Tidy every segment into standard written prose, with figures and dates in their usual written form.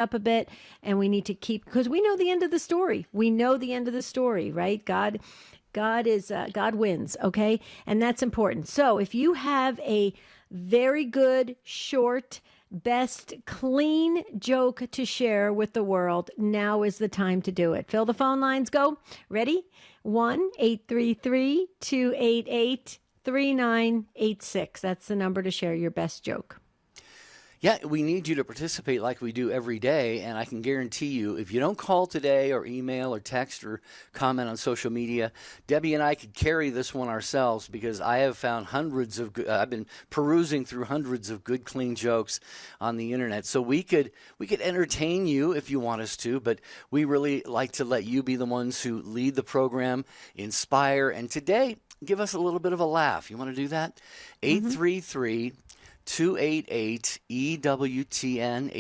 up a bit, and we need to keep, because we know the end of the story. We know the end of the story, right? God wins, okay? And that's important. So if you have a very good, short, best, clean joke to share with the world, now is the time to do it. Phil, the phone lines go. Ready? 1-833-288-3986. That's the number to share your best joke. Yeah, we need you to participate like we do every day, and I can guarantee you, if you don't call today or email or text or comment on social media, Debbie and I could carry this one ourselves, because I have found I've been perusing through hundreds of good, clean jokes on the internet. So we could entertain you if you want us to, but we really like to let you be the ones who lead the program, inspire, and today, give us a little bit of a laugh. You want to do that? 833 288 EWTN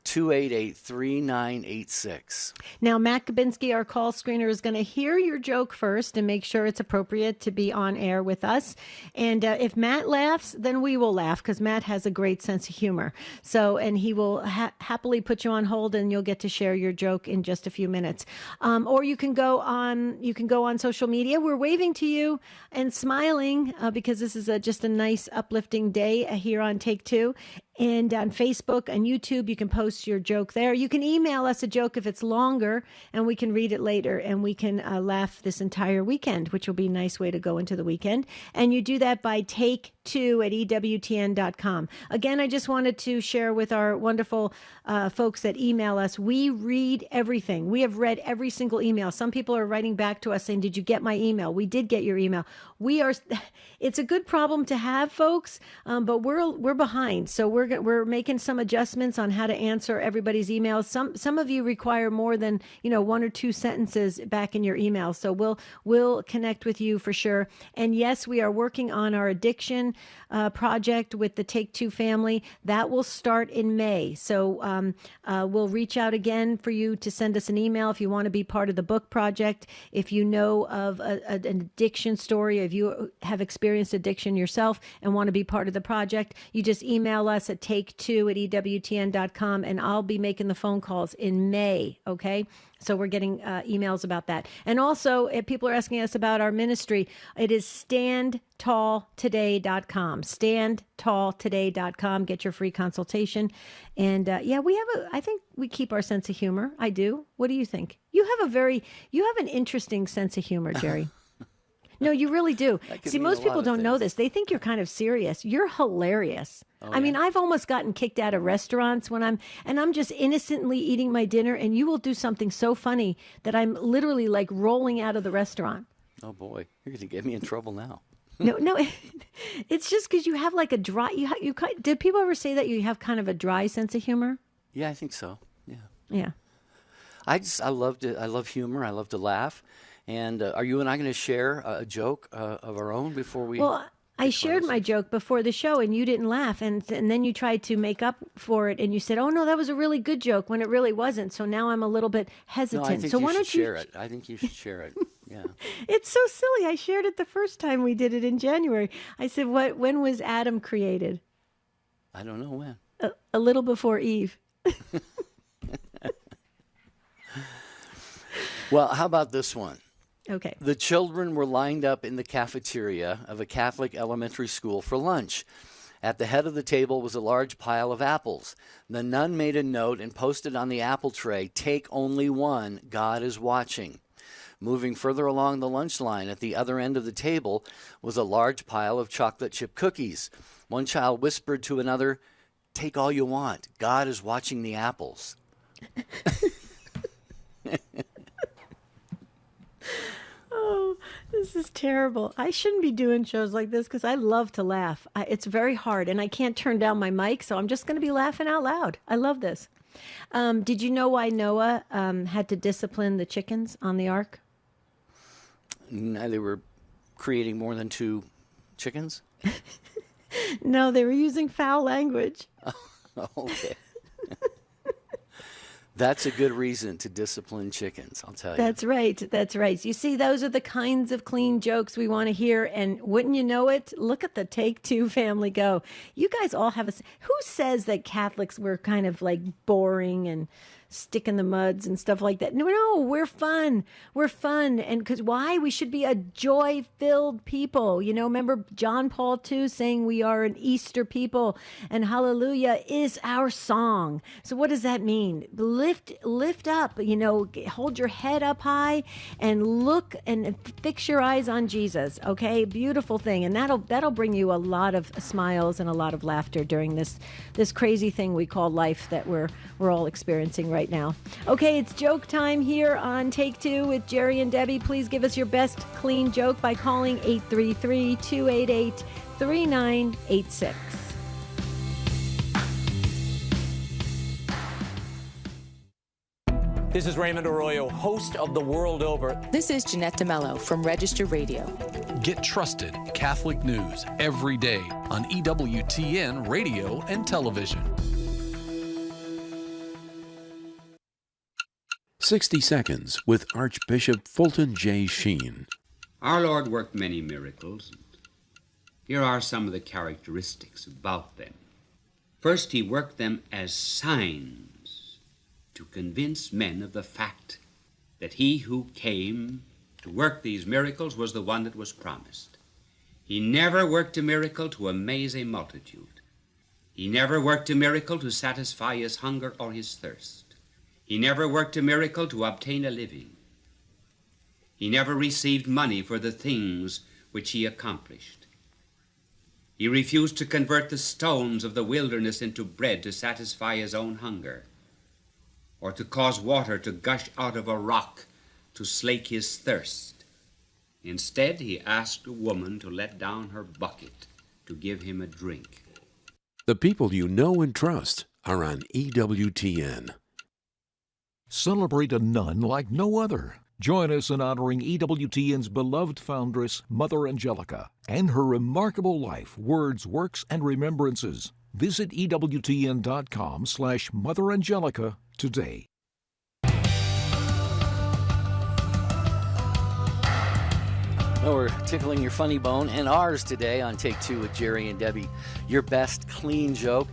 833-288-3986. Now, Matt Kabinski, our call screener, is going to hear your joke first and make sure it's appropriate to be on air with us. And if Matt laughs, then we will laugh, because Matt has a great sense of humor. So, and he will happily put you on hold, and you'll get to share your joke in just a few minutes. Or you can go on social media. We're waving to you and smiling because this is just a nice, uplifting day here on Take Two. And on Facebook and YouTube, you can post your joke there. You can email us a joke if it's longer, and we can read it later, and we can laugh this entire weekend, which will be a nice way to go into the weekend. And you do that by take2@EWTN.com. Again, I just wanted to share with our wonderful folks that email us. We read everything. We have read every single email. Some people are writing back to us saying, "Did you get my email?" We did get your email. It's a good problem to have, folks, but we're behind. So we're making some adjustments on how to answer everybody's emails. Some of you require more than one or two sentences back in your email. So we'll connect with you for sure. And yes, we are working on our addiction project with the Take Two family. That will start in May. So we'll reach out again for you to send us an email if you want to be part of the book project. If you know of an addiction story, if you have experienced addiction yourself and want to be part of the project, you just email us at take2@EWTN.com, and I'll be making the phone calls in May, okay? So we're getting emails about that. And also, if people are asking us about our ministry, it is standtalltoday.com. Standtalltoday.com. Get your free consultation. And I think we keep our sense of humor. I do. What do you think? You have an interesting sense of humor, Jerry. No, you really do. See, most people don't know this. They think you're kind of serious. You're hilarious. Oh, I mean, I've almost gotten kicked out of restaurants when I'm just innocently eating my dinner, and you will do something so funny that I'm literally like rolling out of the restaurant. Oh boy, you're going to get me in trouble now. No, it's just because you have like a dry. Did people ever say that you have kind of a dry sense of humor? Yeah, I think so. Yeah. Yeah. I love humor. I love to laugh. And are you and I going to share a joke of our own before we? Well, I shared my joke before the show, and you didn't laugh, and then you tried to make up for it, and you said, "Oh no, that was a really good joke," when it really wasn't. So now I'm a little bit hesitant. No, I think so you why should don't share it? I think you should share it. Yeah. It's so silly. I shared it the first time we did it in January. I said, when was Adam created? I don't know when. A little before Eve. Well, how about this one? Okay. The children were lined up in the cafeteria of a Catholic elementary school for lunch. At the head of the table was a large pile of apples. The nun made a note and posted on the apple tray, "Take only one, God is watching." Moving further along the lunch line at the other end of the table was a large pile of chocolate chip cookies. One child whispered to another, "Take all you want, God is watching the apples." Oh, this is terrible. I shouldn't be doing shows like this because I love to laugh. It's very hard, and I can't turn down my mic, so I'm just going to be laughing out loud. I love this. Did you know why Noah had to discipline the chickens on the ark? No, they were creating more than 2 chickens? No, they were using foul language. Okay. That's a good reason to discipline chickens, I'll tell you. That's right. That's right. You see, those are the kinds of clean jokes we want to hear. And wouldn't you know it? Look at the Take Two family go. You guys all have who says that Catholics were kind of like boring and stick in the muds and stuff like that? No, we're fun. We're fun. And because why? We should be a joy-filled people. You know, remember John Paul II saying we are an Easter people and hallelujah is our song. So what does that mean? Lift up, you know, hold your head up high and look and fix your eyes on Jesus. Okay. Beautiful thing. And that'll bring you a lot of smiles and a lot of laughter during this crazy thing we call life that we're all experiencing right now. Okay, it's joke time here on Take Two with Jerry and Debbie. Please give us your best clean joke by calling 833-288-3986. This is Raymond Arroyo, host of The World Over. This is Jeanette DeMello from Register Radio. Get trusted Catholic news every day on EWTN radio and television. 60 Seconds with Archbishop Fulton J. Sheen. Our Lord worked many miracles. Here are some of the characteristics about them. First, he worked them as signs to convince men of the fact that he who came to work these miracles was the one that was promised. He never worked a miracle to amaze a multitude. He never worked a miracle to satisfy his hunger or his thirst. He never worked a miracle to obtain a living. He never received money for the things which he accomplished. He refused to convert the stones of the wilderness into bread to satisfy his own hunger, or to cause water to gush out of a rock to slake his thirst. Instead, he asked a woman to let down her bucket to give him a drink. The people you know and trust are on EWTN. Celebrate a nun like no other. Join us in honoring EWTN's beloved foundress, Mother Angelica, and her remarkable life, words, works, and remembrances. Visit EWTN.com/Mother Angelica today. Well, we're tickling your funny bone and ours today on Take Two with Jerry and Debbie. Your best clean joke.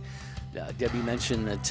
Debbie mentioned that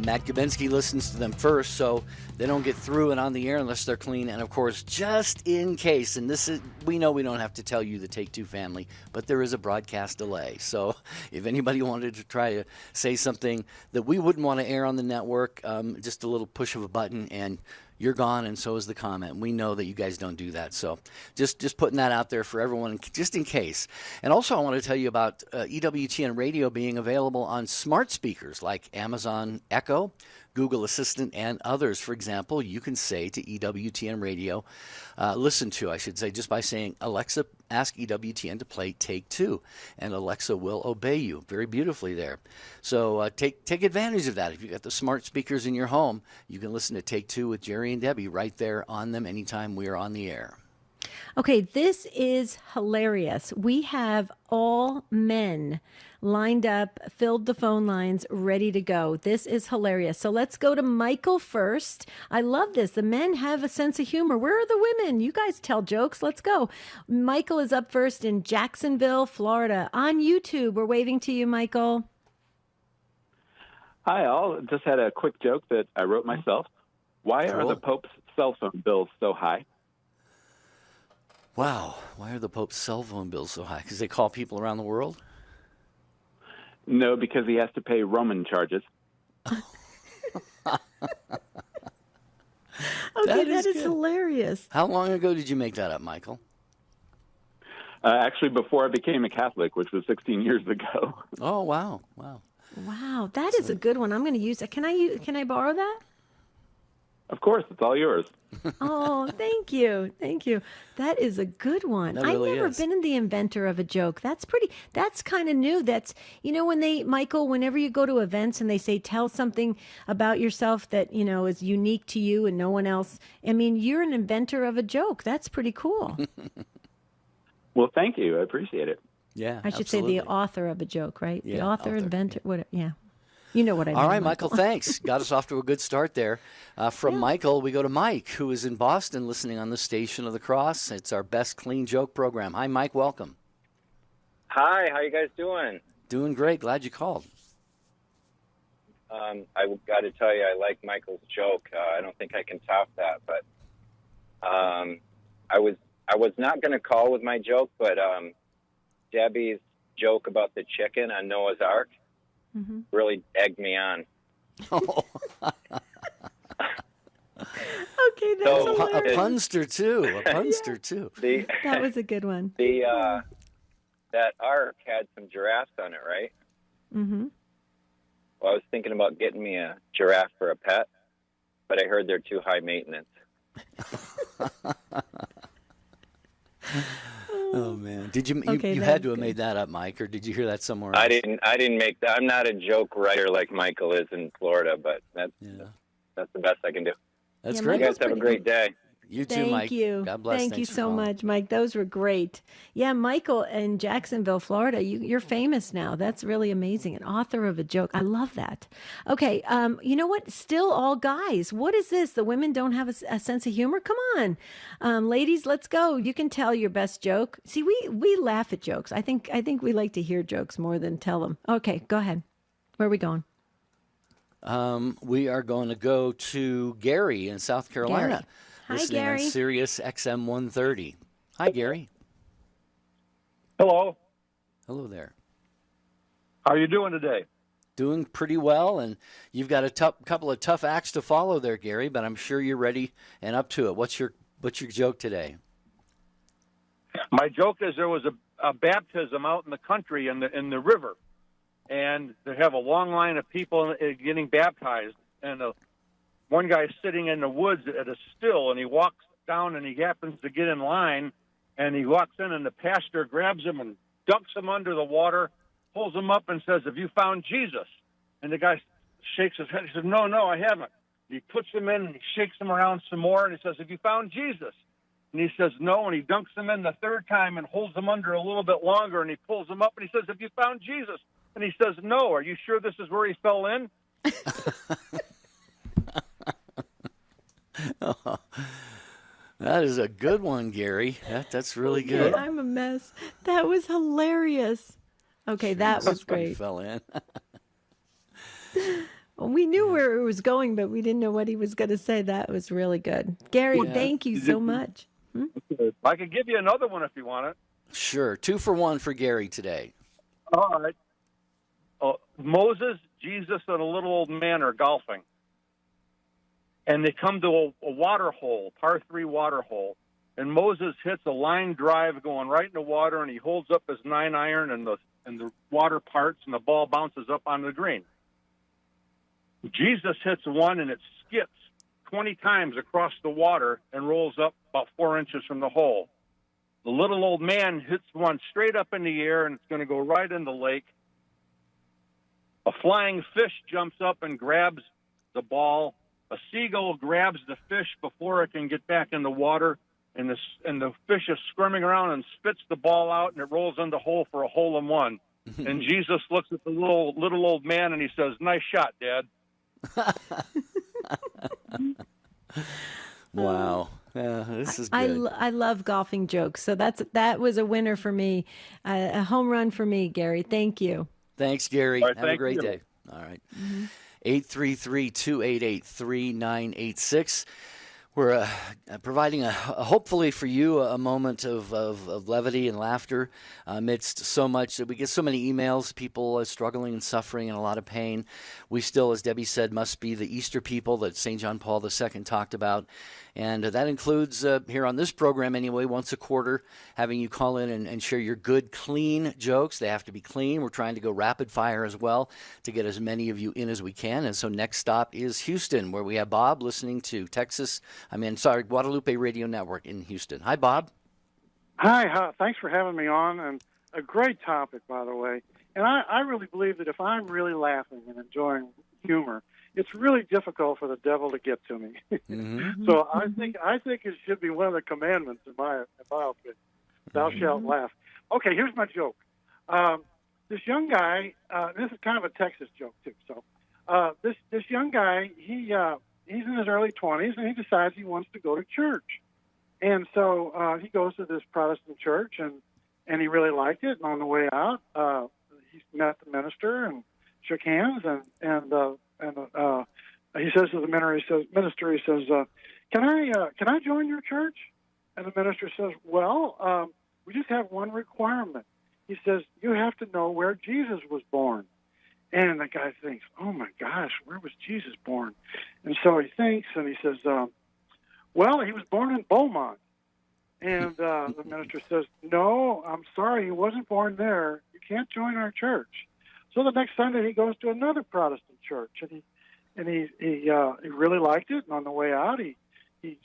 Matt Gabinski listens to them first, so they don't get through and on the air unless they're clean. And, of course, just in case, and this is, we know we don't have to tell you, the Take Two family, but there is a broadcast delay. So if anybody wanted to try to say something that we wouldn't want to air on the network, just a little push of a button and you're gone, and so is the comment. We know that you guys don't do that, so just putting that out there for everyone, just in case. And also, I want to tell you about EWTN Radio being available on smart speakers like Amazon Echo, Google Assistant, and others. For example, you can say to EWTN Radio, listen to, I should say, just by saying, Alexa, ask EWTN to play Take Two, and Alexa will obey you very beautifully there. So take advantage of that. If you've got the smart speakers in your home, you can listen to Take Two with Jerry and Debbie right there on them anytime we are on the air. Okay, this is hilarious. We have all men lined up, filled the phone lines, ready to go. This is hilarious. So let's go to Michael first. I love this. The men have a sense of humor. Where are the women? You guys tell jokes. Let's go. Michael is up first in Jacksonville, Florida. On YouTube, we're waving to you, Michael. Hi, all. Just had a quick joke that I wrote myself. Why are the Pope's cell phone bills so high? Wow. Why are the Pope's cell phone bills so high? Because they call people around the world? No, because he has to pay Roman charges. Okay, that is hilarious. How long ago did you make that up, Michael? Actually, before I became a Catholic, which was 16 years ago. Oh, wow. Wow, that is a good one. I'm going to use it. Can I borrow that? Of course, it's all yours. Oh, thank you. That is a good one. That really I've never is. been the inventor of a joke. That's kind of new. That's, Michael, whenever you go to events and they say, tell something about yourself that, is unique to you and no one else. I mean, you're an inventor of a joke. That's pretty cool. Well, thank you. I appreciate it. Yeah, I should say the author of a joke, right? Yeah, the author, author, inventor, whatever. Yeah. You know what I mean. All right, Michael, thanks. Got us off to a good start there. From Michael, we go to Mike, who is in Boston listening on the Station of the Cross. It's our Best Clean Joke program. Hi, Mike. Welcome. Hi. How you guys doing? Doing great. Glad you called. I got to tell you, I like Michael's joke. I don't think I can top that, but I was not going to call with my joke, but Debbie's joke about the chicken on Noah's Ark really egged me on. Okay, that's hilarious. A punster too. That was a good one. That ark had some giraffes on it, right? Mm-hmm. Well, I was thinking about getting me a giraffe for a pet, but I heard they're too high maintenance. Oh man! Did you you had to have made that up, Mike, or did you hear that somewhere else? I didn't make that. I'm not a joke writer like Michael is in Florida, but that's the best I can do. That's great. You guys have a great day. You too, Mike. Thank you. God bless. Thank you so much, Mike. Those were great. Yeah, Michael in Jacksonville, Florida. You're famous now. That's really amazing. An author of a joke. I love that. Okay, you know what? Still all guys. What is this? The women don't have a sense of humor? Come on, ladies, let's go. You can tell your best joke. See, we laugh at jokes. I think we like to hear jokes more than tell them. Okay, go ahead. Where are we going? We are going to go to Gary in South Carolina. Gary. Hi, listening Gary. on Sirius XM 130. Hi, Gary. Hello. Hello there. How are you doing today? Doing pretty well, and you've got a couple of tough acts to follow there, Gary, but I'm sure you're ready and up to it. What's your joke today? My joke is there was a baptism out in the country in the river, and they have a long line of people getting baptized, and one guy's sitting in the woods at a still, and he walks down, and he happens to get in line, and he walks in, and the pastor grabs him and dunks him under the water, pulls him up, and says, "Have you found Jesus?" And the guy shakes his head. He says, "No, I haven't." He puts him in, and he shakes him around some more, and he says, "Have you found Jesus?" And he says, "No," and he dunks him in the third time and holds him under a little bit longer, and he pulls him up, and he says, "Have you found Jesus?" And he says, "No. Are you sure this is where he fell in?" Oh, that is a good one, Gary. That's really good. I'm a mess. That was hilarious. Okay, that was great. Fell in. Well, we knew where it was going, but we didn't know what he was going to say. That was really good. Gary, thank you so much. I could give you another one if you want it. Sure. 2 for 1 for Gary today. All right. Moses, Jesus, and a little old man are golfing. And they come to a water hole, par 3 water hole. And Moses hits a line drive going right in the water, and he holds up his 9-iron, and the water parts, and the ball bounces up on the green. Jesus hits one, and it skips 20 times across the water and rolls up about 4 inches from the hole. The little old man hits one straight up in the air, and it's going to go right in the lake. A flying fish jumps up and grabs the ball. A seagull grabs the fish before it can get back in the water, and the fish is squirming around and spits the ball out, and it rolls in the hole for a hole-in-one. And Jesus looks at the little old man, and he says, "Nice shot, Dad." Wow. This is good. I love golfing jokes, so that was a winner for me, a home run for me, Gary. Thank you. Thanks, Gary. Right, have a great day. All right. 833-288-3986. We're providing hopefully for you a moment of levity and laughter amidst so much that we get so many emails, people struggling and suffering and a lot of pain. We still, as Debbie said, must be the Easter people that St. John Paul II talked about. And that includes, here on this program anyway, once a quarter, having you call in and share your good, clean jokes. They have to be clean. We're trying to go rapid fire as well to get as many of you in as we can. And so next stop is Houston, where we have Bob listening to Guadalupe Radio Network in Houston. Hi, Bob. Hi. Thanks for having me on. And a great topic, by the way. And I really believe that if I'm really laughing and enjoying humor, it's really difficult for the devil to get to me. So I think it should be one of the commandments in my opinion. Thou shalt laugh. Okay, here's my joke. This young guy, this is kind of a Texas joke too. So this young guy, he's in his early 20s, and he decides he wants to go to church. And so he goes to this Protestant church, and he really liked it. And on the way out, he met the minister and shook hands, and he says to the minister, he says, can I join your church? And the minister says, well, we just have one requirement. He says, you have to know where Jesus was born. And the guy thinks, oh my gosh, where was Jesus born? And so he thinks, and he says, well, he was born in Beaumont. And the minister says, no, I'm sorry, he wasn't born there. You can't join our church. So the next Sunday he goes to another Protestant church, and he really liked it. And on the way out, he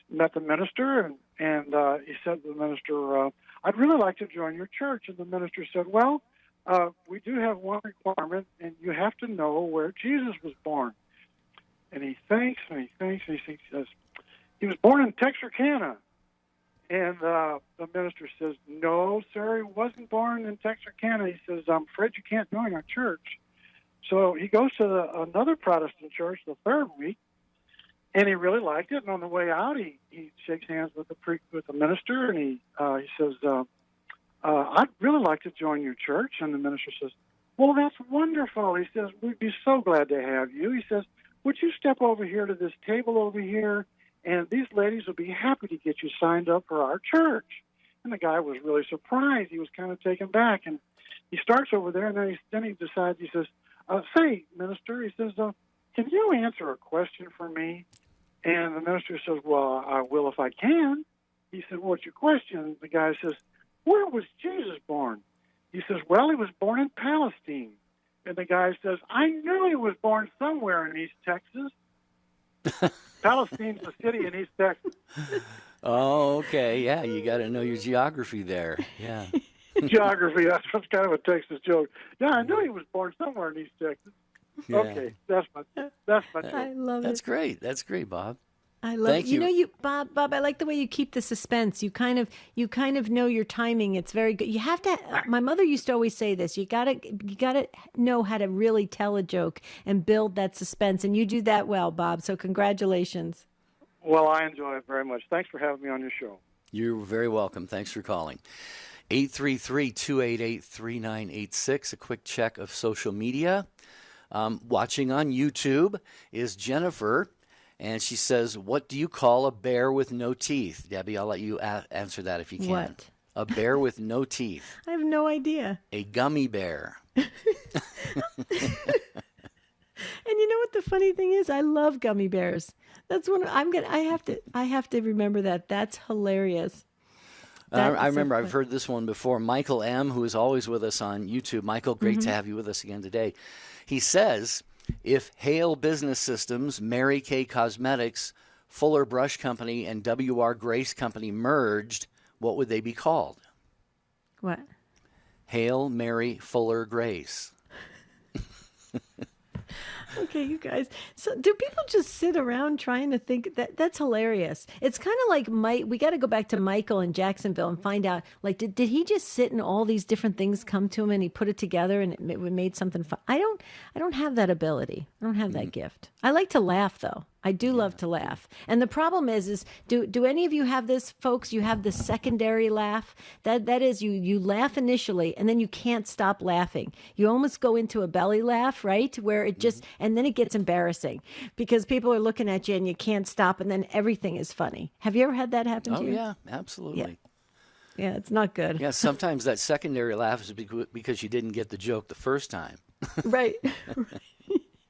met the minister, and he said to the minister, I'd really like to join your church. And the minister said, well, we do have one requirement, and you have to know where Jesus was born. And he thinks, and he thinks, and he says, he was born in Texarkana. And the minister says, no, sir, he wasn't born in Texarkana. He says, I'm afraid you can't join our church. So he goes to another Protestant church the third week, and he really liked it. And on the way out, he shakes hands with the minister, and he says, I'd really like to join your church. And the minister says, well, that's wonderful. He says, we'd be so glad to have you. He says, would you step over here to this table over here, and these ladies will be happy to get you signed up for our church. And the guy was really surprised. He was kind of taken back. And he starts over there, and then he decides, he says, say, minister, he says, can you answer a question for me? And the minister says, well, I will if I can. He said, what's your question? The guy says, where was Jesus born? He says, well, he was born in Palestine. And the guy says, I knew he was born somewhere in East Texas. Palestine's a city in East Texas. Oh, okay. Yeah, you got to know your geography there. Yeah. Geography, that's kind of a Texas joke. Yeah, I knew he was born somewhere in East Texas. Yeah. Okay, that's my joke. I love That's it. great. That's great, Bob. I love Thank it. You know, Bob, I like the way you keep the suspense. You kind of know your timing. It's very good. You have to. My mother used to always say this. You gotta know how to really tell a joke and build that suspense, and you do that well, Bob. So congratulations. Well, I enjoy it very much. Thanks for having me on your show. You're very welcome. Thanks for calling. 833-288-3986. A quick check of social media. Watching on YouTube is Jennifer. And she says, what do you call a bear with no teeth? Debbie, I'll let you answer that if you can. What? A bear with no teeth. I have no idea. A gummy bear. And you know what the funny thing is? I love gummy bears. That's one I have to remember that. That's hilarious. I remember I've heard this one before. Michael M., who is always with us on YouTube. Michael, great to have you with us again today. He says, if Hale Business Systems, Mary Kay Cosmetics, Fuller Brush Company, and W.R. Grace Company merged, what would they be called? What? Hale, Mary, Fuller, Grace. Okay, you guys. So do people just sit around trying to think that's hilarious? It's kind of like we got to go back to Michael in Jacksonville and find out, like, did he just sit and all these different things come to him and he put it together and it made something fun? I don't have that ability. I don't have that gift. I like to laugh though. I do love to laugh. And the problem is do any of you have this, folks? You have the secondary laugh. That is you laugh initially and then you can't stop laughing. You almost go into a belly laugh, right? Where it just, and then it gets embarrassing because people are looking at you and you can't stop and then everything is funny. Have you ever had that happen to you? Oh, yeah, absolutely. Yeah, it's not good. Yeah, sometimes that secondary laugh is because you didn't get the joke the first time. Right.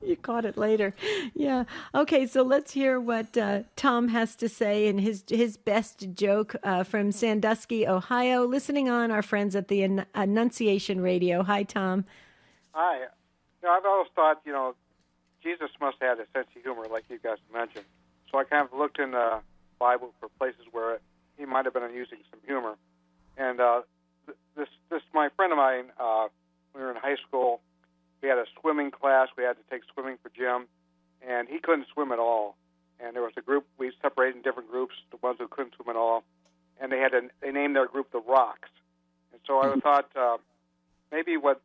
You caught it later. Yeah. Okay, so let's hear what Tom has to say in his best joke from Sandusky, Ohio, listening on our friends at the Annunciation Radio. Hi, Tom. Hi. I've always thought, Jesus must have had a sense of humor, like you guys mentioned. So I kind of looked in the Bible for places where he might have been using some humor. And this my friend of mine, we were in high school. We had a swimming class. We had to take swimming for gym, and he couldn't swim at all. And there was a group. We separated in different groups. The ones who couldn't swim at all, and they named their group the Rocks. And so I thought maybe when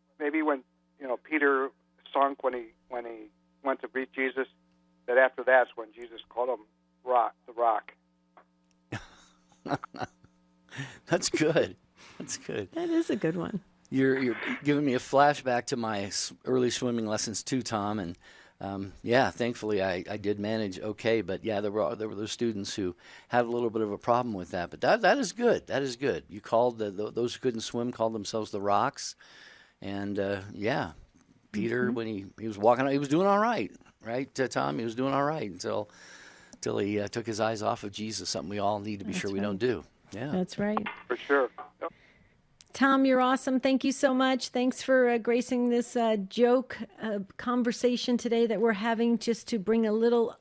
Peter sunk when he went to meet Jesus, that after that's when Jesus called him the Rock. That's good. That's good. That is a good one. You're giving me a flashback to my early swimming lessons too, Tom, and thankfully I did manage okay. But yeah, there were those students who had a little bit of a problem with that. But that is good. That is good. You called those who couldn't swim called themselves the Rocks, and Peter when he was walking out, he was doing all right, right, Tom? He was doing all right until he took his eyes off of Jesus. Something we all need to be sure we don't do. Yeah, that's right. For sure. Yep. Tom, you're awesome. Thank you so much. Thanks for gracing this joke conversation today that we're having, just to bring a little,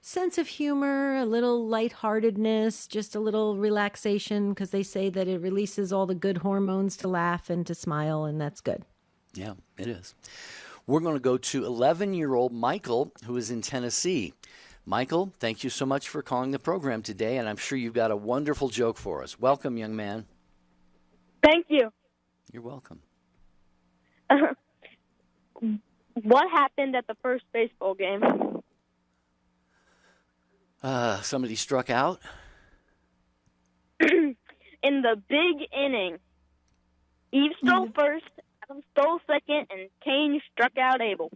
sense of humor, a little lightheartedness, just a little relaxation, because they say that it releases all the good hormones to laugh and to smile, and that's good. Yeah, it is. We're going to go to 11-year-old Michael, who is in Tennessee. Michael, thank you so much for calling the program today, and I'm sure you've got a wonderful joke for us. Welcome, young man. Thank you. You're welcome. What happened at the first baseball game? Somebody struck out? In the big inning, Eve stole first, Adam stole second, and Kane struck out Abel.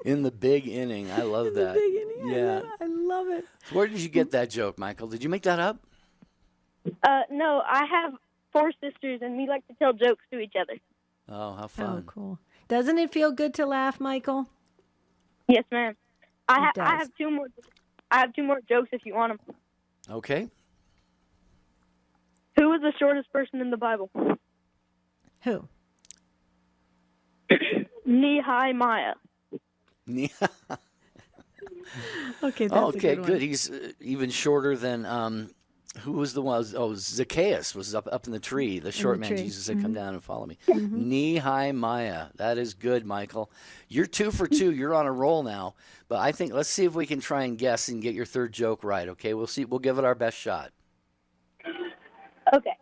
In the big inning. I love that. Big inning. Yeah. I love it. Where did you get that joke, Michael? Did you make that up? No, I have 4 sisters, and we like to tell jokes to each other. Oh, how fun. Oh, cool. Doesn't it feel good to laugh, Michael? Yes, ma'am. I have 2 more. I have 2 more jokes if you want them. Okay. Who was the shortest person in the Bible? Who? Nehemiah. Okay, that's a good one. He's even shorter than who was the one? Oh, Zacchaeus was up in the tree. The short man. Jesus said, "Come down and follow me." Nehemiah. That is good, Michael. You're 2 for 2. You're on a roll now. But I think let's see if we can try and guess and get your third joke right. Okay, we'll see. We'll give it our best shot. Okay.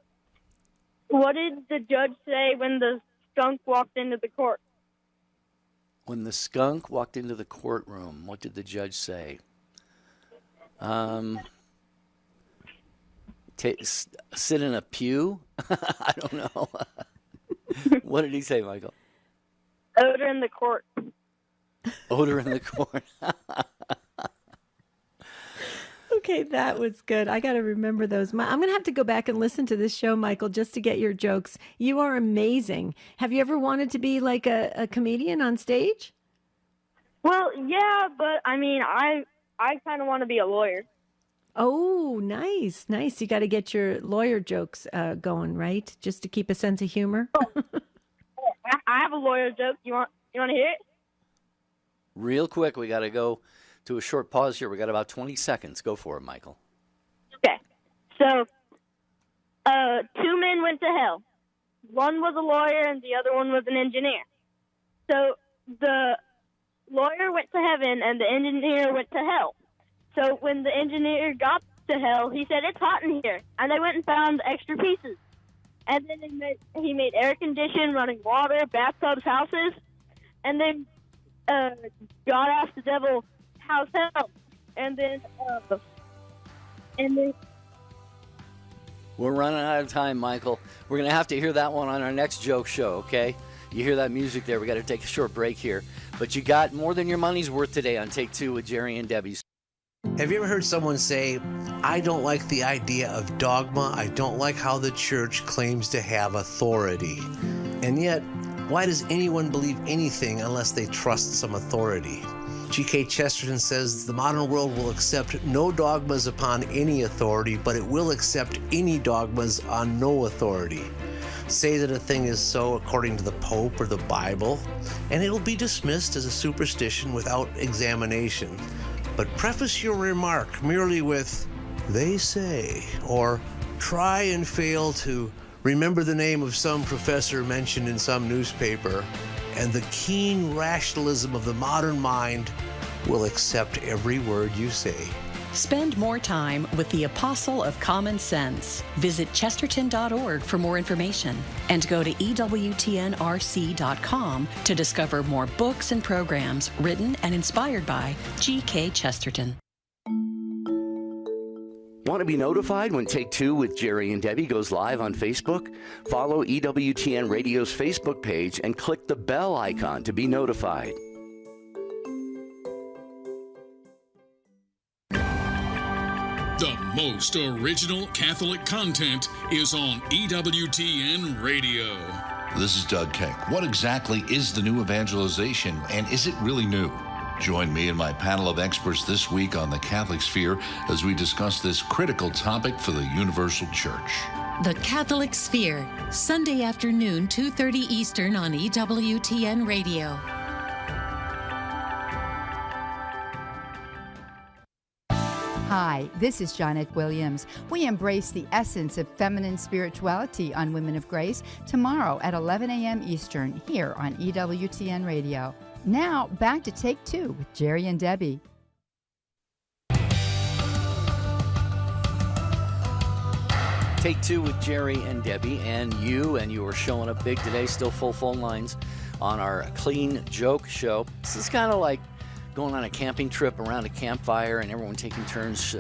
What did the judge say when the skunk walked into the court? When the skunk walked into the courtroom, what did the judge say? Sit in a pew? I don't know. What did he say, Michael? Odor in the court. Odor in the court. Okay, that was good. I got to remember those. I'm going to have to go back and listen to this show, Michael, just to get your jokes. You are amazing. Have you ever wanted to be like a comedian on stage? Well, yeah, but I mean, I kind of want to be a lawyer. Oh, nice. You got to get your lawyer jokes going, right? Just to keep a sense of humor. I have a lawyer joke. You want to hear it? Real quick, we got to go to a short pause here. We got about 20 seconds. Go for it, Michael. Okay. So, 2 men went to hell. One was a lawyer and the other one was an engineer. So the lawyer went to heaven and the engineer went to hell. So when the engineer got to hell, he said, "It's hot in here." And they went and found extra pieces. And then he made air conditioning, running water, bathtubs, houses. And then God asked the devil, "How's hell?" And then we're running out of time, Michael. We're going to have to hear that one on our next joke show, okay? You hear that music there. We got to take a short break here. But you got more than your money's worth today on Take 2 with Jerry and Debbie. Have you ever heard someone say, "I don't like the idea of dogma. I don't like how the church claims to have authority"? And yet, why does anyone believe anything unless they trust some authority? G.K. Chesterton says the modern world will accept no dogmas upon any authority, but it will accept any dogmas on no authority. Say that a thing is so according to the Pope or the Bible, and it'll be dismissed as a superstition without examination. But preface your remark merely with, "They say," or try and fail to remember the name of some professor mentioned in some newspaper, and the keen rationalism of the modern mind will accept every word you say. Spend more time with the Apostle of Common Sense. Visit chesterton.org for more information and go to EWTNRC.com to discover more books and programs written and inspired by G.K. Chesterton. Want to be notified when Take Two with Jerry and Debbie goes live on Facebook? Follow EWTN Radio's Facebook page and click the bell icon to be notified. The most original Catholic content is on EWTN Radio. This is Doug Kink. What exactly is the new evangelization, and is it really new? Join me and my panel of experts this week on the Catholic Sphere as we discuss this critical topic for the Universal Church. The Catholic Sphere, Sunday afternoon, 2:30 Eastern on EWTN Radio. Hi, this is Janet Williams. We embrace the essence of feminine spirituality on Women of Grace tomorrow at 11 a.m. Eastern here on EWTN Radio. Now, back to Take Two with Jerry and Debbie. Take Two with Jerry and Debbie, and you are showing up big today. Still full phone lines on our Clean Joke Show. This is kind of like going on a camping trip around a campfire and everyone taking turns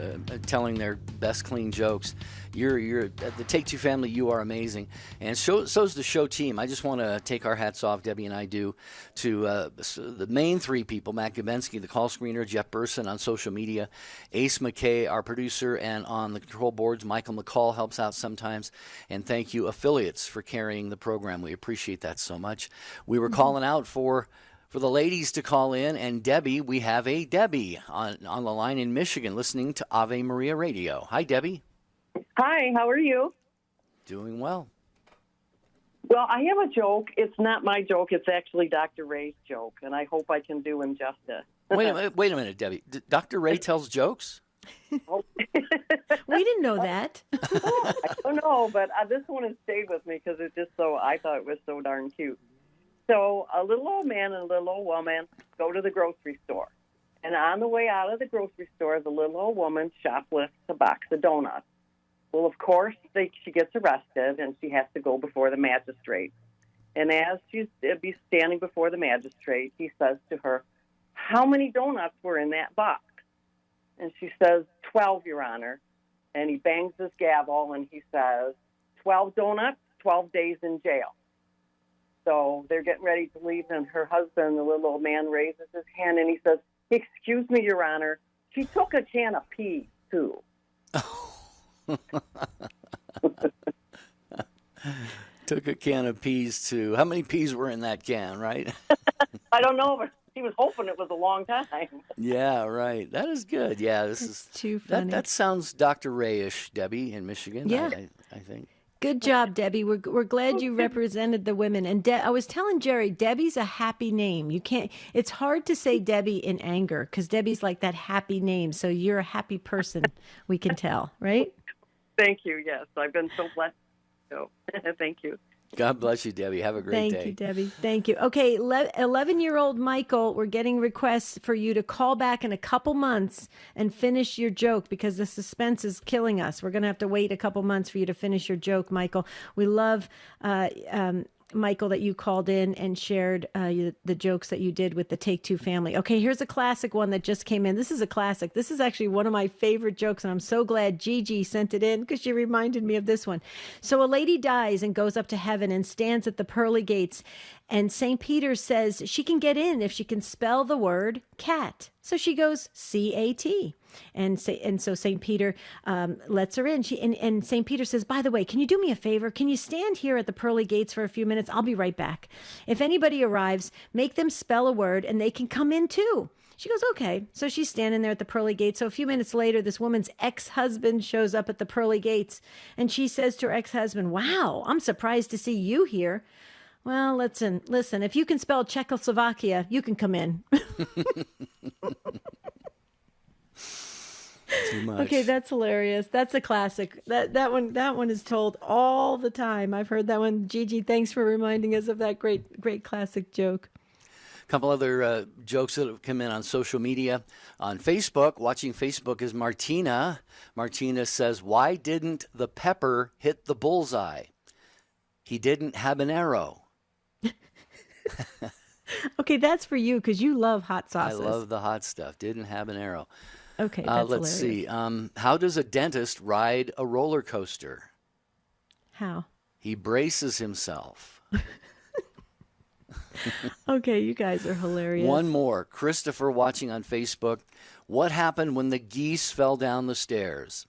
telling their best clean jokes. You're the Take Two family. You are amazing, and so's the show team. I just want to take our hats off, Debbie and I do, to the main three people: Matt Gabensky, the call screener; Jeff Burson on social media; Ace McKay, our producer, and on the control boards, Michael McCall helps out sometimes. And thank you, affiliates, for carrying the program. We appreciate that so much. We were calling out for the ladies to call in, and Debbie, we have a Debbie on the line in Michigan listening to Ave Maria Radio. Hi, Debbie. Hi, how are you? Doing well. Well, I have a joke. It's not my joke. It's actually Dr. Ray's joke, and I hope I can do him justice. Wait a minute, Debbie. Dr. Ray tells jokes? We didn't know that. I don't know, but this one has stayed with me because it's just I thought it was so darn cute. So a little old man and a little old woman go to the grocery store. And on the way out of the grocery store, the little old woman shoplifts a box of donuts. Well, of course, she gets arrested, and she has to go before the magistrate. And as she's standing before the magistrate, he says to her, "How many donuts were in that box?" And she says, 12, Your Honor. And he bangs his gavel, and he says, 12 donuts, 12 days in jail. So they're getting ready to leave, and her husband, the little old man, raises his hand, and he says, "Excuse me, Your Honor, she took a can of peas, too." Took a can of peas, too. How many peas were in that can, right? I don't know, but he was hoping it was a long time. Yeah, right. That is good. Yeah, this is too funny. That sounds Dr. Ray-ish, Debbie, in Michigan, Yeah. I think. Good job, Debbie. We're glad you represented the women. And I was telling Jerry, Debbie's a happy name. You can't. It's hard to say Debbie in anger because Debbie's like that happy name. So you're a happy person. We can tell, right? Thank you. Yes, I've been so blessed. So thank you. God bless you, Debbie. Have a great day. Thank you, Debbie. Thank you. Okay, 11-year-old Michael, we're getting requests for you to call back in a couple months and finish your joke because the suspense is killing us. We're going to have to wait a couple months for you to finish your joke, Michael. We love Michael, that you called in and shared the jokes that you did with the Take Two family. Okay, here's a classic one that just came in. This is a classic. This is actually one of my favorite jokes, and I'm so glad Gigi sent it in because she reminded me of this one. So a lady dies and goes up to heaven and stands at the pearly gates, and St. Peter says she can get in if she can spell the word cat. So she goes C-A-T. And so St. Peter lets her in. And St. Peter says, "By the way, can you do me a favor? Can you stand here at the pearly gates for a few minutes? I'll be right back. If anybody arrives, make them spell a word and they can come in too." She goes, "Okay." So she's standing there at the pearly gates. So a few minutes later, this woman's ex-husband shows up at the pearly gates. And she says to her ex-husband, "Wow, I'm surprised to see you here." "Well, listen, if you can spell Czechoslovakia, you can come in." Too much. Okay, that's hilarious. That's a classic. That one is told all the time. I've heard that one. Gigi, thanks for reminding us of that great classic joke. couple other jokes that have come in on social media. On Facebook, watching Facebook is Martina. Martina says, why didn't the pepper hit the bullseye? He didn't have an arrow. Okay, that's for you because you love hot sauces. I love the hot stuff. Didn't have an arrow. Okay, that's let's hilarious. see. How does a dentist ride a roller coaster? How? He braces himself. Okay, you guys are hilarious. One more. Christopher watching on Facebook. What happened when the geese fell down the stairs?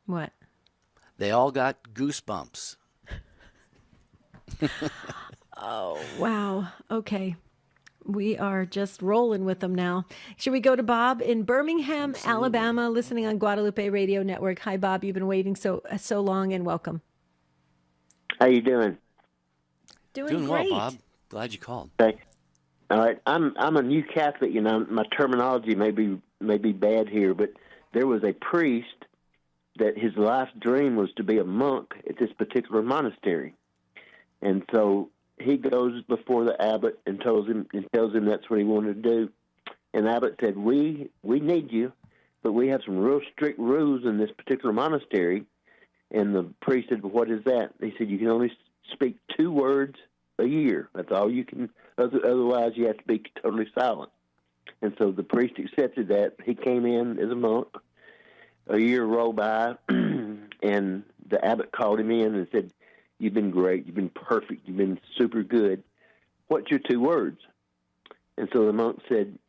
What? They all got goosebumps. Oh, wow. Okay. We are just rolling with them now. Should we go to Bob in Birmingham, Alabama, listening on Guadalupe Radio Network? Hi, Bob. You've been waiting so long, and welcome. How you doing? Doing well, Bob. Glad you called. Okay. All right. I'm a new Catholic. My terminology may be bad here, but there was a priest that his life's dream was to be a monk at this particular monastery, and so he goes before the abbot and tells him that's what he wanted to do. And the abbot said, "We need you, but we have some real strict rules in this particular monastery." And the priest said, "Well, what is that?" He said, "You can only speak 2 words a year. That's all you can. Otherwise, you have to be totally silent." And so the priest accepted that. He came in as a monk. A year rolled by, and the abbot called him in and said, "You've been great. You've been perfect. You've been super good. What's your 2 words?" And so the monk said,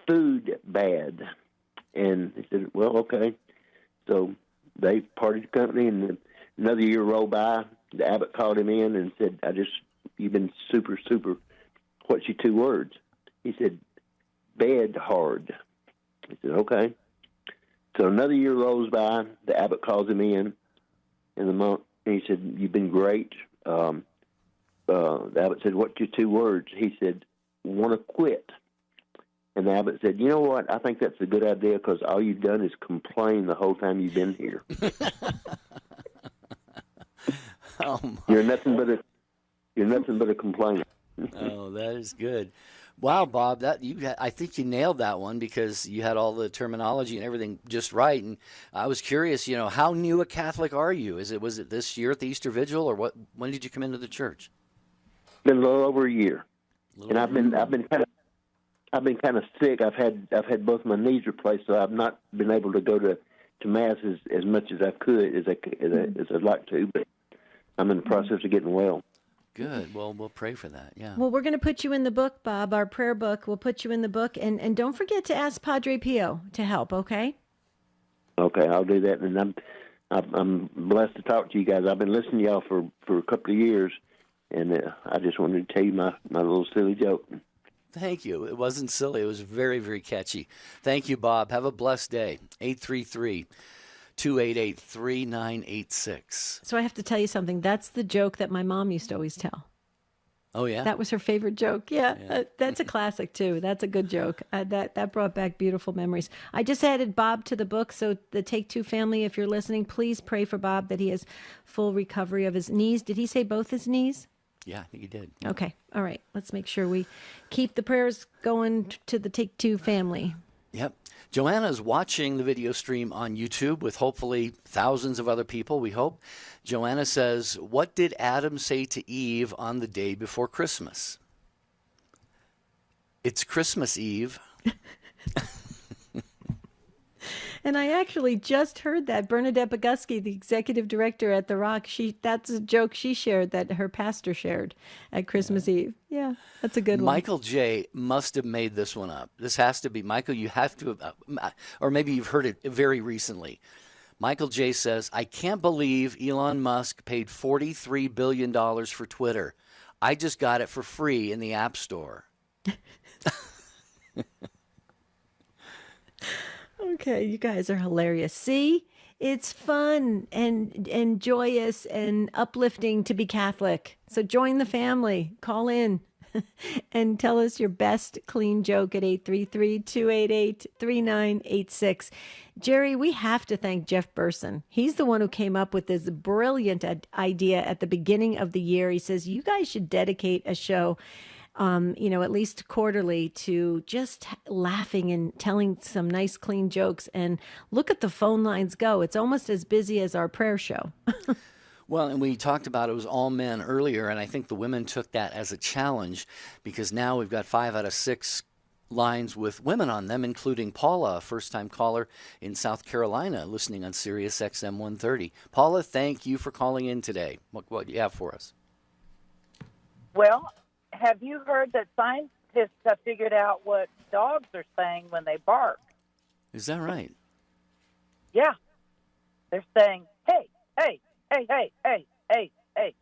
"Food bad." And he said, "Well, okay." So they parted company, and another year rolled by. The abbot called him in and said, "You've been super, super. What's your 2 words?" He said, "Bed hard." He said, "Okay." So another year rolls by. The abbot calls him in, and the monk, and he said, "You've been great." The abbot said, "What's your 2 words?" He said, "Want to quit." And the abbot said, "You know what? I think that's a good idea because all you've done is complain the whole time you've been here." You're nothing but a complainer. Oh, that is good. Wow, Bob, I think you nailed that one because you had all the terminology and everything just right. And I was curious, how new a Catholic are you? Was it this year at the Easter Vigil, or what? When did you come into the church? Been a little over a year, and I've been kind of sick. I've had both my knees replaced, so I've not been able to go to mass as much as I could as I'd like to. But I'm in the process of getting well. Good. Well, we'll pray for that. Yeah. Well, we're going to put you in the book, Bob, our prayer book. We'll put you in the book. And don't forget to ask Padre Pio to help, okay? Okay, I'll do that. And I'm blessed to talk to you guys. I've been listening to y'all for a couple of years, and I just wanted to tell you my little silly joke. Thank you. It wasn't silly. It was very, very catchy. Thank you, Bob. Have a blessed day. 833-288-3986. So I have to tell you something. That's the joke that my mom used to always tell. Oh, yeah? That was her favorite joke. Yeah, that's a classic, too. That's a good joke. That brought back beautiful memories. I just added Bob to the book, so the Take Two family, if you're listening, please pray for Bob that he has full recovery of his knees. Did he say both his knees? Yeah, I think he did. Okay. All right. Let's make sure we keep the prayers going to the Take Two family. Yep. Joanna is watching the video stream on YouTube with hopefully thousands of other people, we hope. Joanna says, what did Adam say to Eve on the day before Christmas? It's Christmas Eve. And I actually just heard that. Bernadette Boguski, the executive director at The Rock, that's a joke she shared that her pastor shared at Christmas Eve. Yeah, that's a good one. Michael J. must have made this one up. This has to be, Michael, you have to have, or maybe you've heard it very recently. Michael J. says, I can't believe Elon Musk paid $43 billion for Twitter. I just got it for free in the App Store. Okay, you guys are hilarious. See, it's fun and joyous and uplifting to be Catholic. So join the family. Call in and tell us your best clean joke at 833-288-3986. Jerry, we have to thank Jeff Burson. He's the one who came up with this brilliant idea at the beginning of the year. He says, you guys should dedicate a show at least quarterly, to just laughing and telling some nice, clean jokes. And look at the phone lines go. It's almost as busy as our prayer show. Well, and we talked about it was all men earlier, and I think the women took that as a challenge because now we've got 5 out of 6 lines with women on them, including Paula, a first-time caller in South Carolina, listening on Sirius XM 130. Paula, thank you for calling in today. What do you have for us? Well, have you heard that scientists have figured out what dogs are saying when they bark? Is that right? Yeah. They're saying, hey, hey, hey, hey, hey, hey, hey.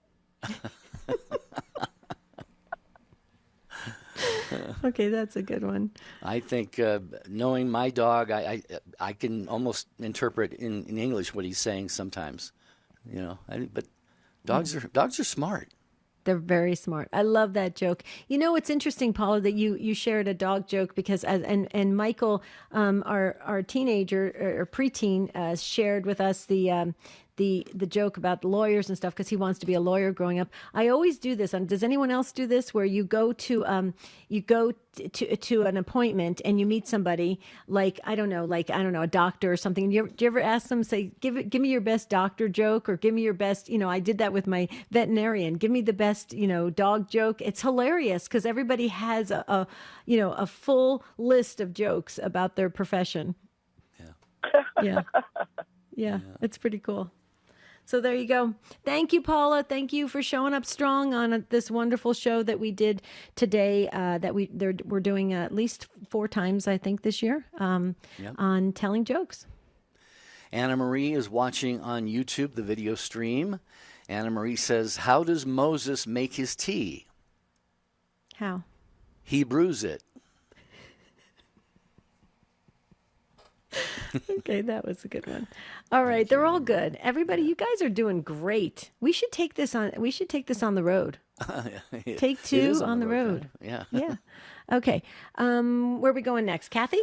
Okay, that's a good one. I think knowing my dog, I can almost interpret in English what he's saying sometimes. But dogs are smart. They're very smart. I love that joke. It's interesting, Paula, that you shared a dog joke because and Michael, our teenager or preteen, shared with us the joke about lawyers and stuff because he wants to be a lawyer growing up. I always do this. Does anyone else do this where you go to an appointment and you meet somebody like I don't know, a doctor or something? Do you ever ask them, say, give me your best doctor joke, or give me your best, I did that with my veterinarian. Give me the best, dog joke. It's hilarious because everybody has a full list of jokes about their profession. Yeah. It's pretty cool. So there you go. Thank you, Paula. Thank you for showing up strong on this wonderful show that we did today. We're doing at least 4 times, I think, this year on telling jokes. Anna Marie is watching on YouTube the video stream. Anna Marie says, "How does Moses make his tea?" How? He brews it. Okay, that was a good one. All right, they're all good. Everybody, you guys are doing great. We should take this on the road. Take 2 on the road. Yeah. Yeah. Okay. Where are we going next? Kathy?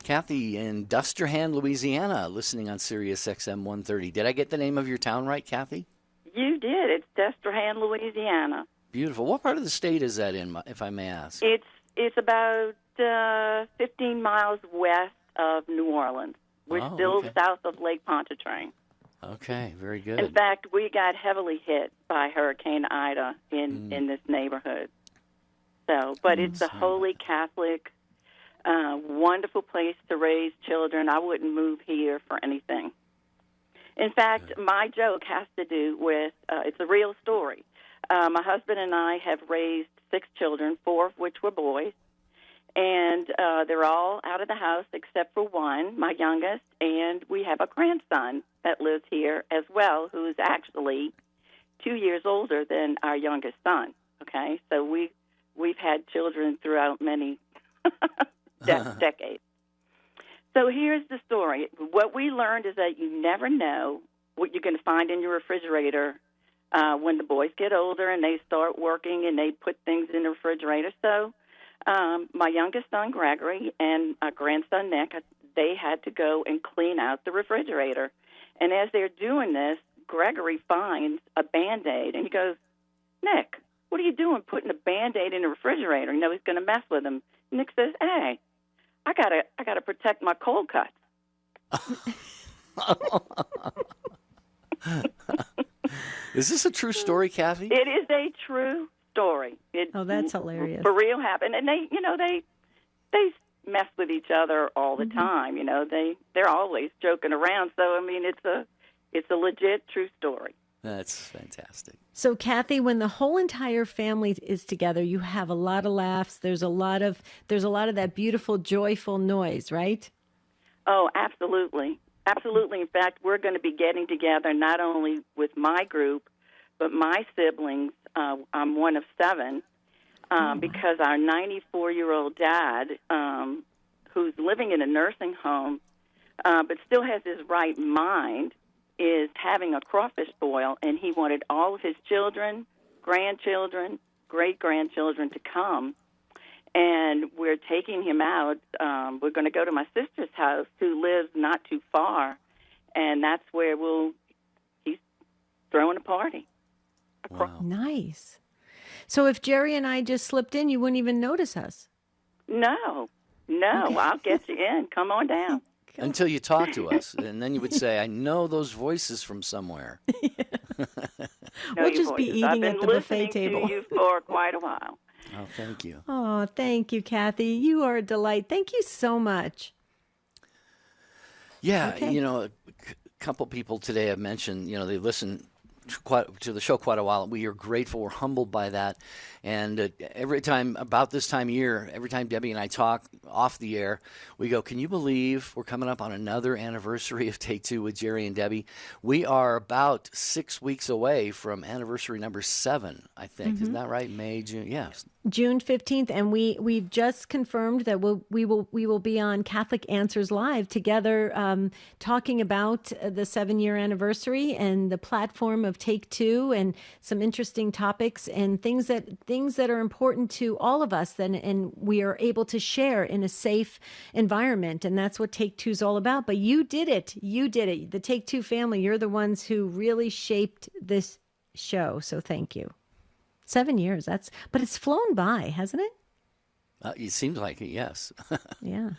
Kathy in Dusterhan, Louisiana, listening on Sirius XM 130. Did I get the name of your town right, Kathy? You did. It's Chesterton, Louisiana. Beautiful. What part of the state is that in, if I may ask? It's about 15 miles west of New Orleans. We're still south of Lake Pontchartrain. Okay, very good. In fact, we got heavily hit by Hurricane Ida in this neighborhood. But it's a holy Catholic, wonderful place to raise children. I wouldn't move here for anything. In fact, my joke has to do with, it's a real story. My husband and I have raised 6 children, 4 of which were boys. And they're all out of the house except for one, my youngest, and we have a grandson that lives here as well, who is actually 2 years older than our youngest son. Okay, so we've had children throughout many decades. So here's the story. What we learned is that you never know what you're going to find in your refrigerator when the boys get older and they start working and they put things in the refrigerator. So my youngest son, Gregory, and our grandson, Nick, they had to go and clean out the refrigerator. And as they're doing this, Gregory finds a Band-Aid, and he goes, "Nick, what are you doing putting a Band-Aid in the refrigerator? You know, he's going to mess with him." Nick says, "Hey, I gotta protect my cold cuts." Is this a true story, Kathy? It is a true story. That's hilarious. For real happened. And they mess with each other all the time. They're always joking around. So I mean, it's a legit true story. That's fantastic. So Kathy, when the whole entire family is together, you have a lot of laughs. There's a lot of that beautiful, joyful noise, right? Oh, absolutely. Absolutely. In fact, we're going to be getting together not only with my group, but my siblings. I'm one of 7 because our 94-year-old dad, who's living in a nursing home, but still has his right mind, is having a crawfish boil, and he wanted all of his children, grandchildren, great-grandchildren to come. And we're taking him out. We're going to go to my sister's house, who lives not too far, and that's where he's throwing a party. Wow. Nice. So if Jerry and I just slipped in, you wouldn't even notice us. No, I'll get you in. Come on down. Until you talk to us, and then you would say, I know those voices from somewhere. We'll just be eating at the buffet table. I've been listening to you for quite a while. Oh, thank you. Oh, thank you, Kathy. You are a delight. Thank you so much. Yeah, Okay. a couple people today have mentioned, they listen to the show quite a while. We are grateful. We're humbled by that. And every time about this time of year, every time Debbie and I talk off the air, we go, can you believe we're coming up on another anniversary of Take Two with Jerry and Debbie? We are about 6 weeks away from anniversary number 7, I think. Isn't that right? May, June? Yes. June 15th, and we've just confirmed that we will be on Catholic Answers Live together, talking about the 7-year anniversary and the platform of Take Two, and some interesting topics and things that are important to all of us. And we are able to share in a safe environment, and that's what Take Two is all about. But you did it. The Take Two family. You're the ones who really shaped this show. So thank you. 7 years. But it's flown by, hasn't it? It seems like it, yes. Yeah.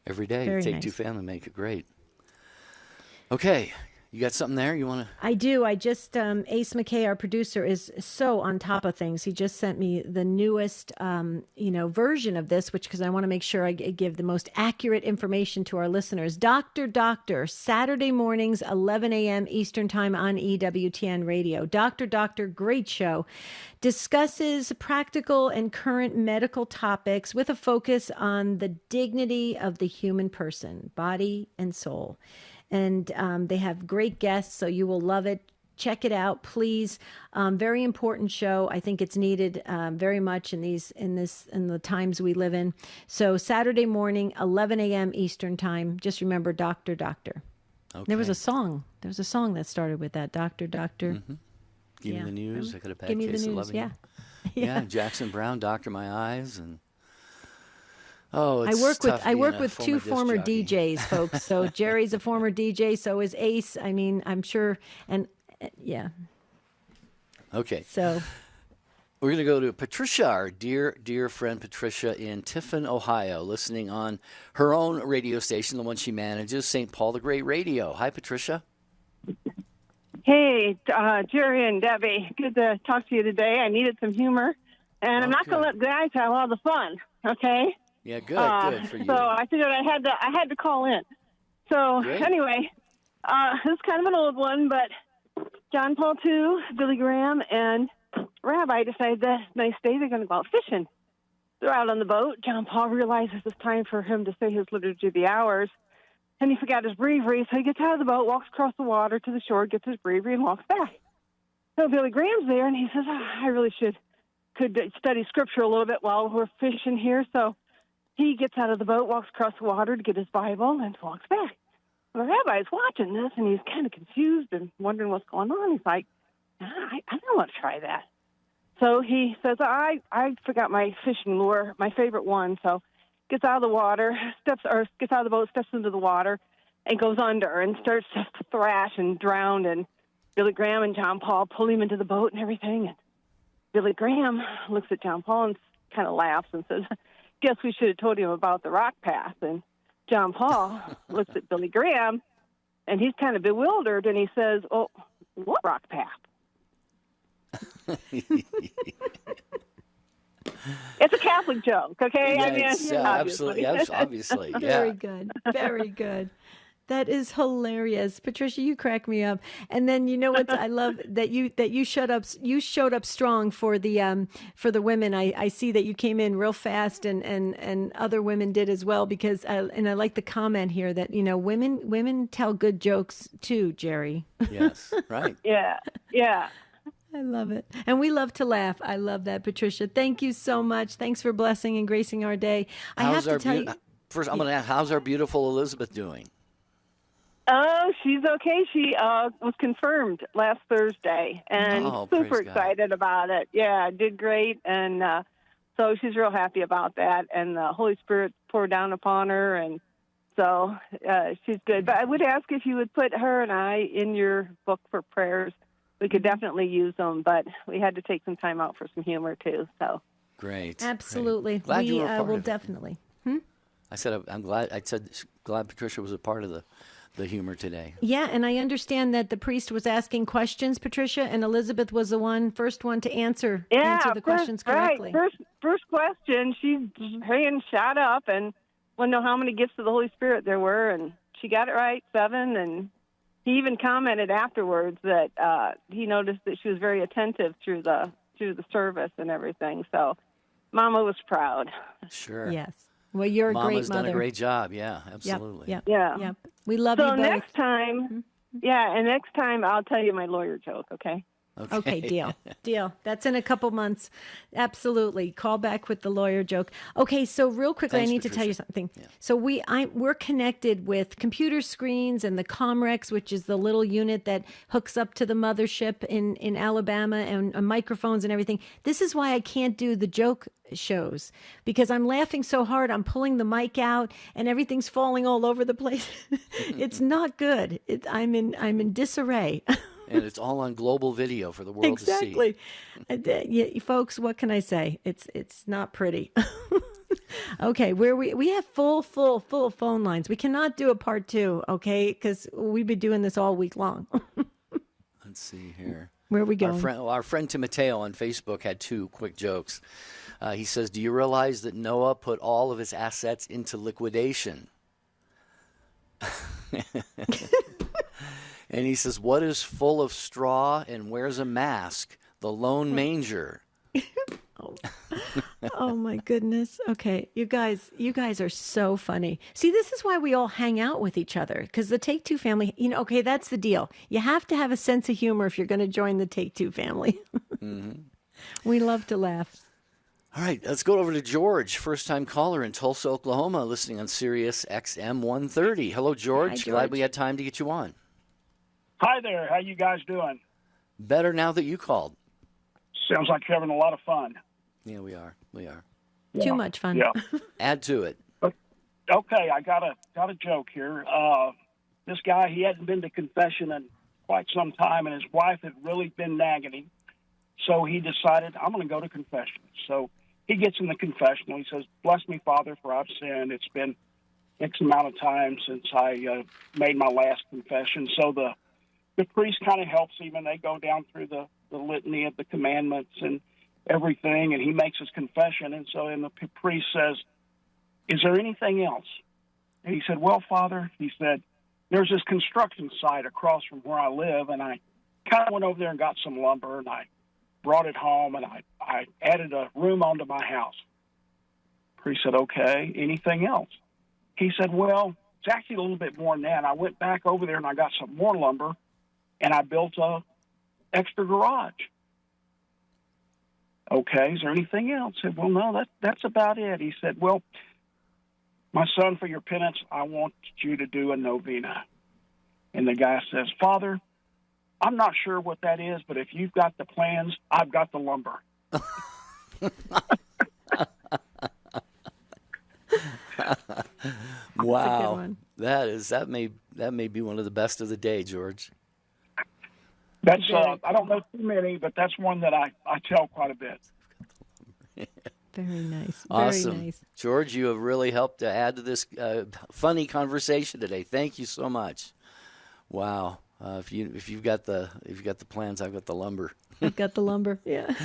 Every day, Very Take nice. Two family make it great. Okay, you got something there you want to? I do. I just, Ace McKay, our producer, is so on top of things. He just sent me the newest, version of this, because I want to make sure I give the most accurate information to our listeners. Doctor, Saturday mornings, 11 a.m. Eastern Time on EWTN Radio. Doctor, great show. Discusses practical and current medical topics with a focus on the dignity of the human person, body and soul. And they have great guests, so you will love it. Check it out, please. Very important show. I think it's needed very much in the times we live in. So Saturday morning, 11 a.m. Eastern Time. Just remember, Doctor. Okay. There was a song. That started with that, Doctor. Mm-hmm. Give me the news. I got a bad Give me case the of news. loving Yeah. you. Yeah, Jackson Brown, Doctor My Eyes, and it's I work tough with being a two former former disc jockey. DJs, folks. So Jerry's a former DJ, so is Ace. I mean, I'm sure, and yeah. Okay. So we're going to go to Patricia, our dear friend Patricia in Tiffin, Ohio, listening on her own radio station, the one she manages, St. Paul the Great Radio. Hi, Patricia. Hey, Jerry and Debbie. Good to talk to you today. I needed some humor, and I'm not going to let guys have all the fun. Okay. Yeah, good for you. So I figured I had to call in. So Great. anyway, this is kind of an old one, but John Paul II, Billy Graham, and Rabbi decided that next day they're going to go out fishing. They're out on the boat. John Paul realizes it's time for him to say his liturgy of the hours, and he forgot his breviary, so he gets out of the boat, walks across the water to the shore, gets his breviary, and walks back. So Billy Graham's there, and he says, I really could study scripture a little bit while we're fishing here, so he gets out of the boat, walks across the water to get his Bible, and walks back. Well, the rabbi's watching this, and he's kind of confused and wondering what's going on. He's like, I don't want to try that. So he says, I forgot my fishing lure, my favorite one. So gets out of the water, gets out of the boat, steps into the water, and goes under and starts to thrash and drown. And Billy Graham and John Paul pull him into the boat and everything. And Billy Graham looks at John Paul and kind of laughs and says, guess we should have told him about the rock path. And John Paul looks at Billy Graham, and he's kind of bewildered, and he says, oh, what rock path? It's a Catholic joke, okay? Yes, obviously. obviously. Yeah. Very good. Very good. That is hilarious. Patricia, you crack me up. And then you know what I love that you showed up strong for the women. I see that you came in real fast and other women did as well, because I like the comment here that women tell good jokes too, Jerry. Yes, right. Yeah. I love it. And we love to laugh. I love that, Patricia. Thank you so much. Thanks for blessing and gracing our day. First, I'm going to ask, how's our beautiful Elizabeth doing? Oh, she's okay. She was confirmed last Thursday, and super excited about it. Yeah, did great, and so she's real happy about that. And the Holy Spirit poured down upon her, and so she's good. But I would ask if you would put her and I in your book for prayers. we could definitely use them, but we had to take some time out for some humor too. So Great. Absolutely. Great. Glad you We were a part will of it. definitely. I said I'm glad. I said glad Patricia was a part of the humor today. Yeah, and I understand that the priest was asking questions, Patricia, and Elizabeth was the first one to answer the questions correctly. Right. First question, she's praying, shot up, and want to know how many gifts of the Holy Spirit there were, and she got it right, 7, and he even commented afterwards that he noticed that she was very attentive through the service and everything. So Mama was proud. Sure. Yes. Well, you're a Mama's great mother. done a great job. Yeah, absolutely. Yep. Yeah. We love you both. Next time, next time I'll tell you my lawyer joke, okay? Okay, deal. That's in a couple months. Absolutely. Call back with the lawyer joke. Okay, so real quickly, Thanks, I need to tell you something. So we're connected with computer screens and the Comrex, which is the little unit that hooks up to the mothership in Alabama, and microphones and everything. This is why I can't do the joke shows, because I'm laughing so hard. I'm pulling the mic out and everything's falling all over the place. It's not good. I'm in disarray. And it's all on global video for the world to see. Exactly. Folks, what can I say? It's not pretty. Okay, we have full phone lines. We cannot do a part 2, okay? Because we've been doing this all week long. Let's see here. Where are we going? Our friend Timoteo on Facebook had 2 quick jokes. He says, "Do you realize that Noah put all of his assets into liquidation?" And he says, "What is full of straw and wears a mask? The lone manger." Oh my goodness. Okay, you guys are so funny. See, this is why we all hang out with each other, because the Take Two family, okay, that's the deal. You have to have a sense of humor if you're going to join the Take Two family. Mm-hmm. We love to laugh. All right, let's go over to George, first-time caller in Tulsa, Oklahoma, listening on Sirius XM 130. Hello, George. Hi, George. Glad we had time to get you on. Hi there. How you guys doing? Better now that you called. Sounds like you're having a lot of fun. Yeah, we are. Too much fun. Yeah. Add to it. Okay, I got a joke here. This guy, he hadn't been to confession in quite some time, and his wife had really been nagging him. So he decided, I'm going to go to confession. So he gets in the confessional. He says, "Bless me, Father, for I've sinned. It's been X amount of time since I made my last confession." So the priest kind of helps him, and they go down through the litany of the commandments and everything, and he makes his confession. And so then the priest says, "Is there anything else?" And he said, "Well, Father," he said, "there's this construction site across from where I live, and I kind of went over there and got some lumber, and I brought it home, and I added a room onto my house." The priest said, "Okay, anything else?" He said, "Well, it's actually a little bit more than that. I went back over there, and I got some more lumber, and I built a extra garage." "Okay, is there anything else?" I said, "Well, no, that's about it." He said, "Well, my son, for your penance, I want you to do a novena." And the guy says, "Father, I'm not sure what that is, but if you've got the plans, I've got the lumber." Wow. That may be one of the best of the day, George. That's I don't know too many, but that's one that I tell quite a bit. Very nice. Awesome. Very nice. George, you have really helped to add to this funny conversation today. Thank you so much. Wow. If you've got the plans, I've got the lumber. I've got the lumber. Yeah.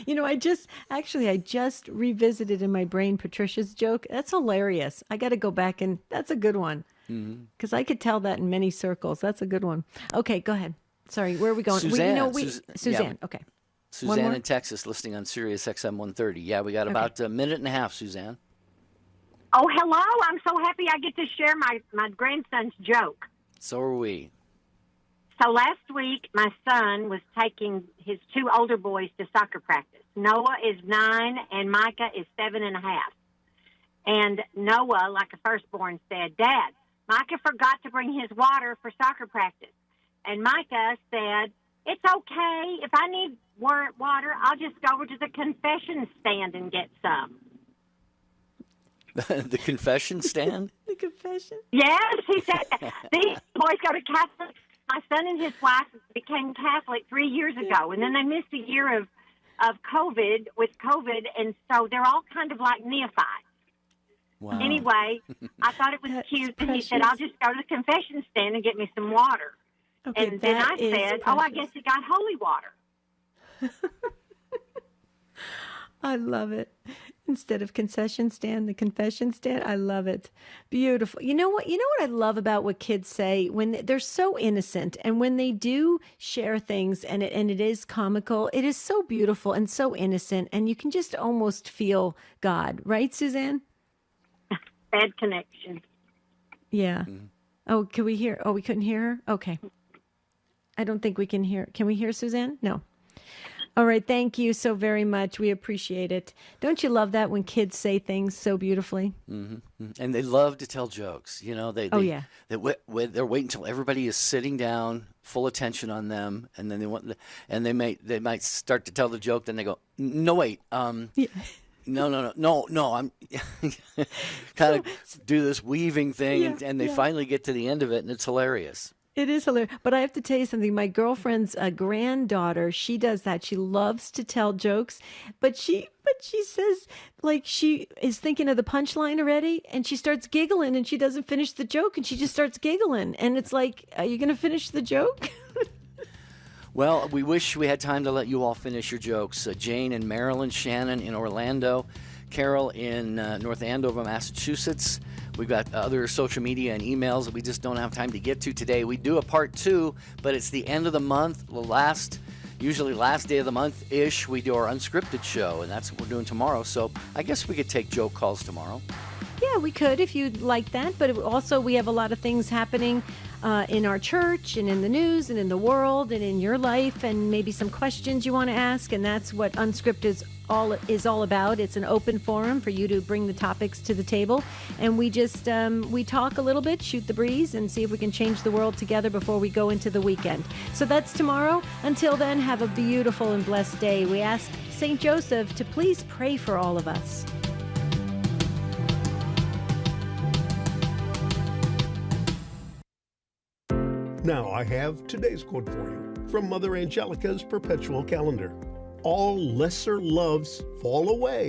I just revisited in my brain Patricia's joke. That's hilarious. I got to go back, and that's a good one, because I could tell that in many circles. That's a good one. Okay, go ahead. Sorry, where are we going? Suzanne. Suzanne. Okay. Suzanne in Texas, listening on Sirius XM 130. Yeah, we got about a minute and a half, Suzanne. Oh, hello. I'm so happy I get to share my grandson's joke. So are we. So last week, my son was taking his 2 older boys to soccer practice. Noah is 9 and Micah is 7.5. And Noah, like a firstborn, said, "Dad, Micah forgot to bring his water for soccer practice." And Micah said, "It's okay. If I need water, I'll just go over to the concession stand and get some." The confession stand? The confession? Yes, he said, "These boys go to Catholic. My son and his wife became Catholic 3 years ago, and then they missed a year of COVID with COVID, and so they're all kind of like neophytes. Wow. Anyway, I thought it was cute, and he said, "I'll just go to the confession stand and get me some water." Okay, and then I said, "Oh, I guess he got holy water." I love it. Instead of concession stand, the confession stand. I love it. Beautiful. You know what? You know what I love about what kids say when they're so innocent, and when they do share things, and it is comical. It is so beautiful and so innocent, and you can just almost feel God, right, Suzanne? Bad connection. Yeah. Oh, can we hear? Oh, we couldn't hear her? Okay. I don't think we can hear. Can we hear Suzanne? No. All right. Thank you so very much. We appreciate it. Don't you love that when kids say things so beautifully? Mm-hmm. And they love to tell jokes. You know, they're waiting until everybody is sitting down, full attention on them, and then they might start to tell the joke. Then they go, "No, wait. No, I'm kind of do this weaving thing, and they finally get to the end of it, and it's hilarious. It is hilarious. But I have to tell you something. My girlfriend's granddaughter, she does that. She loves to tell jokes, but she says, like, she is thinking of the punchline already, and she starts giggling, and she doesn't finish the joke, and she just starts giggling. And it's like, are you going to finish the joke? Well, we wish we had time to let you all finish your jokes. Jane in Maryland, Shannon in Orlando, Carol in North Andover, Massachusetts. We've got other social media and emails that we just don't have time to get to today. We do a part 2, but it's the end of the month, usually last day of the month-ish, we do our unscripted show, and that's what we're doing tomorrow. So I guess we could take joke calls tomorrow. Yeah, we could if you'd like that. But also we have a lot of things happening in our church and in the news and in the world and in your life, and maybe some questions you want to ask. And that's what Unscripted is all about. It's an open forum for you to bring the topics to the table. And we just, we talk a little bit, shoot the breeze, and see if we can change the world together before we go into the weekend. So that's tomorrow. Until then, have a beautiful and blessed day. We ask St. Joseph to please pray for all of us. Now I have today's quote for you from Mother Angelica's Perpetual Calendar. All lesser loves fall away